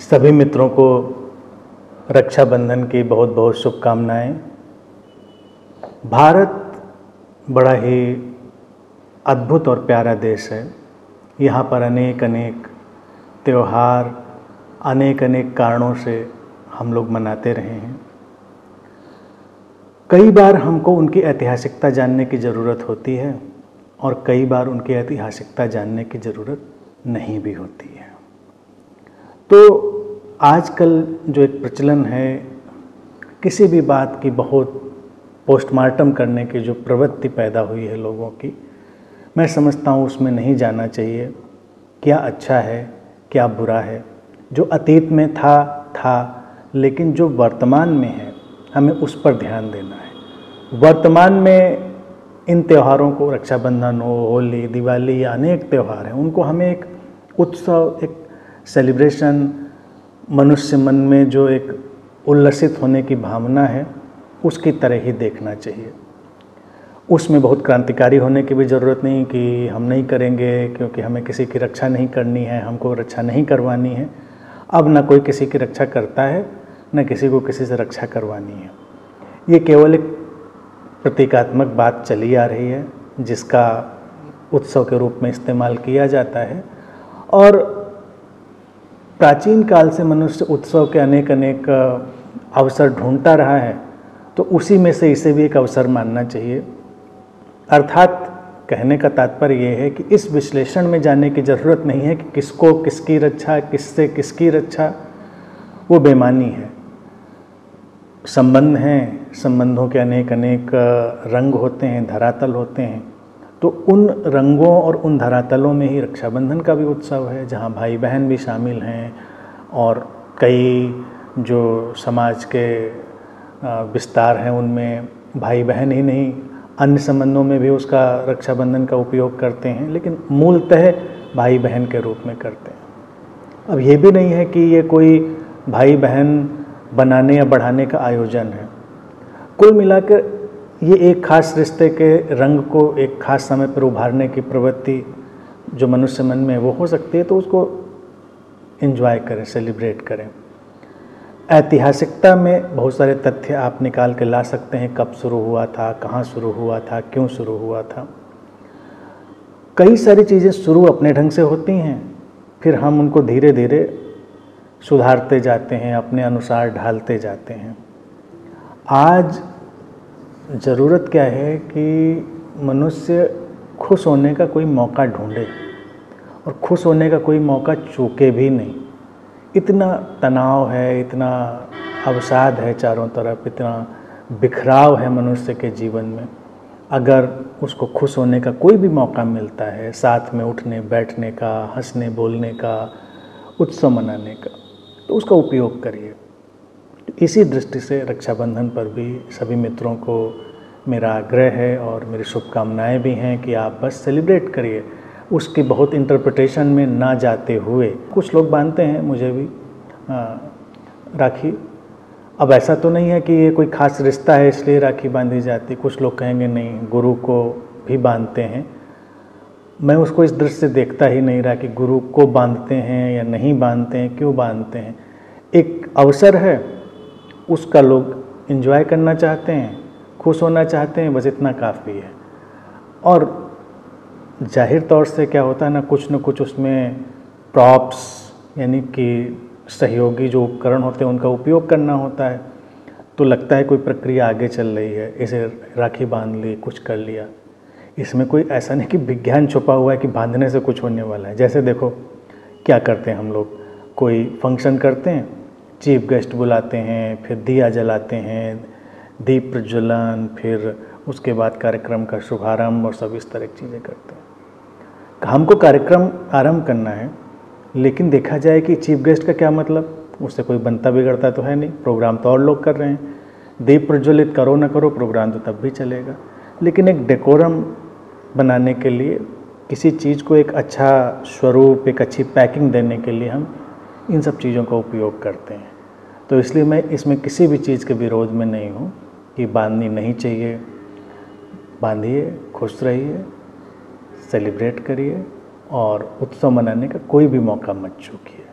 सभी मित्रों को रक्षाबंधन की बहुत बहुत शुभकामनाएं। भारत बड़ा ही अद्भुत और प्यारा देश है। यहाँ पर अनेक अनेक त्यौहार अनेक अनेक कारणों से हम लोग मनाते रहे हैं। कई बार हमको उनकी ऐतिहासिकता जानने की ज़रूरत होती है और कई बार उनकी ऐतिहासिकता जानने की ज़रूरत नहीं भी होती है। तो आजकल जो एक प्रचलन है, किसी भी बात की बहुत पोस्टमार्टम करने की जो प्रवृत्ति पैदा हुई है लोगों की, मैं समझता हूँ उसमें नहीं जाना चाहिए। क्या अच्छा है, क्या बुरा है, जो अतीत में था, लेकिन जो वर्तमान में है हमें उस पर ध्यान देना है। वर्तमान में इन त्योहारों को, रक्षाबंधन हो, होली, दिवाली या अनेक त्यौहार हैं, उनको हमें एक उत्सव, एक सेलिब्रेशन, मनुष्य मन में जो एक उल्लसित होने की भावना है उसकी तरह ही देखना चाहिए। उसमें बहुत क्रांतिकारी होने की भी ज़रूरत नहीं कि हम नहीं करेंगे क्योंकि हमें किसी की रक्षा नहीं करनी है, हमको रक्षा नहीं करवानी है। अब ना कोई किसी की रक्षा करता है, न किसी को किसी से रक्षा करवानी है। ये केवल एक प्रतीकात्मक बात चली आ रही है जिसका उत्सव के रूप में इस्तेमाल किया जाता है। और प्राचीन काल से मनुष्य उत्सव के अनेक अनेक अवसर ढूंढता रहा है, तो उसी में से इसे भी एक अवसर मानना चाहिए। अर्थात कहने का तात्पर्य ये है कि इस विश्लेषण में जाने की ज़रूरत नहीं है कि किसको किसकी रक्षा, किससे किसकी रक्षा, वो बेमानी है। संबंध हैं, संबंधों के अनेक अनेक रंग होते हैं, धरातल होते हैं। तो उन रंगों और उन धरातलों में ही रक्षाबंधन का भी उत्सव है, जहाँ भाई बहन भी शामिल हैं और कई जो समाज के विस्तार हैं उनमें भाई बहन ही नहीं, अन्य संबंधों में भी उसका रक्षाबंधन का उपयोग करते हैं, लेकिन मूलतः भाई बहन के रूप में करते हैं। अब ये भी नहीं है कि ये कोई भाई बहन बनाने या बढ़ाने का आयोजन है। कुल मिलाकर ये एक खास रिश्ते के रंग को एक खास समय पर उभारने की प्रवृत्ति जो मनुष्य मन में वो हो सकती है, तो उसको एंजॉय करें, सेलिब्रेट करें। ऐतिहासिकता में बहुत सारे तथ्य आप निकाल के ला सकते हैं, कब शुरू हुआ था, कहाँ शुरू हुआ था, क्यों शुरू हुआ था। कई सारी चीज़ें शुरू अपने ढंग से होती हैं, फिर हम उनको धीरे धीरे सुधारते जाते हैं, अपने अनुसार ढालते जाते हैं। आज ज़रूरत क्या है कि मनुष्य खुश होने का कोई मौका ढूंढे और खुश होने का कोई मौका चूके भी नहीं। इतना तनाव है, इतना अवसाद है चारों तरफ, इतना बिखराव है मनुष्य के जीवन में। अगर उसको खुश होने का कोई भी मौका मिलता है, साथ में उठने बैठने का, हंसने बोलने का, उत्सव मनाने का, तो उसका उपयोग करिए। इसी दृष्टि से रक्षाबंधन पर भी सभी मित्रों को मेरा आग्रह है और मेरी शुभकामनाएं भी हैं कि आप बस सेलिब्रेट करिए, उसकी बहुत इंटरप्रिटेशन में ना जाते हुए। कुछ लोग बांधते हैं, मुझे भी राखी। अब ऐसा तो नहीं है कि ये कोई खास रिश्ता है इसलिए राखी बांधी जाती। कुछ लोग कहेंगे नहीं, गुरु को भी बांधते हैं। मैं उसको इस दृष्टि से देखता ही नहीं रहा कि गुरु को बांधते हैं या नहीं बांधते हैं, क्यों बांधते हैं। एक अवसर है, उसका लोग एंजॉय करना चाहते हैं, खुश होना चाहते हैं, बस इतना काफ़ी है। और जाहिर तौर से क्या होता है ना कुछ उसमें प्रॉप्स यानी कि सहयोगी जो उपकरण होते हैं उनका उपयोग करना होता है। तो लगता है कोई प्रक्रिया आगे चल रही है, इसे राखी बांध ली, कुछ कर लिया। इसमें कोई ऐसा नहीं कि विज्ञान छुपा हुआ है कि बांधने से कुछ होने वाला है। जैसे देखो क्या करते हैं हम लोग, कोई फंक्शन करते हैं, चीफ गेस्ट बुलाते हैं, फिर दिया जलाते हैं, दीप प्रज्वलन, फिर उसके बाद कार्यक्रम का शुभारंभ और सब इस तरह की चीज़ें करते हैं। हमको कार्यक्रम आरंभ करना है, लेकिन देखा जाए कि चीफ गेस्ट का क्या मतलब, उससे कोई बनता बिगड़ता तो है नहीं। प्रोग्राम तो और लोग कर रहे हैं, दीप प्रज्वलित करो ना करो, प्रोग्राम तो तब भी चलेगा। लेकिन एक डेकोरम बनाने के लिए, किसी चीज़ को एक अच्छा स्वरूप, एक अच्छी पैकिंग देने के लिए हम इन सब चीज़ों का उपयोग करते हैं। तो इसलिए मैं इसमें किसी भी चीज़ के विरोध में नहीं हूँ कि बांधनी नहीं चाहिए। बांधिए, खुश रहिए, सेलिब्रेट करिए और उत्सव मनाने का कोई भी मौका मत चूकिए।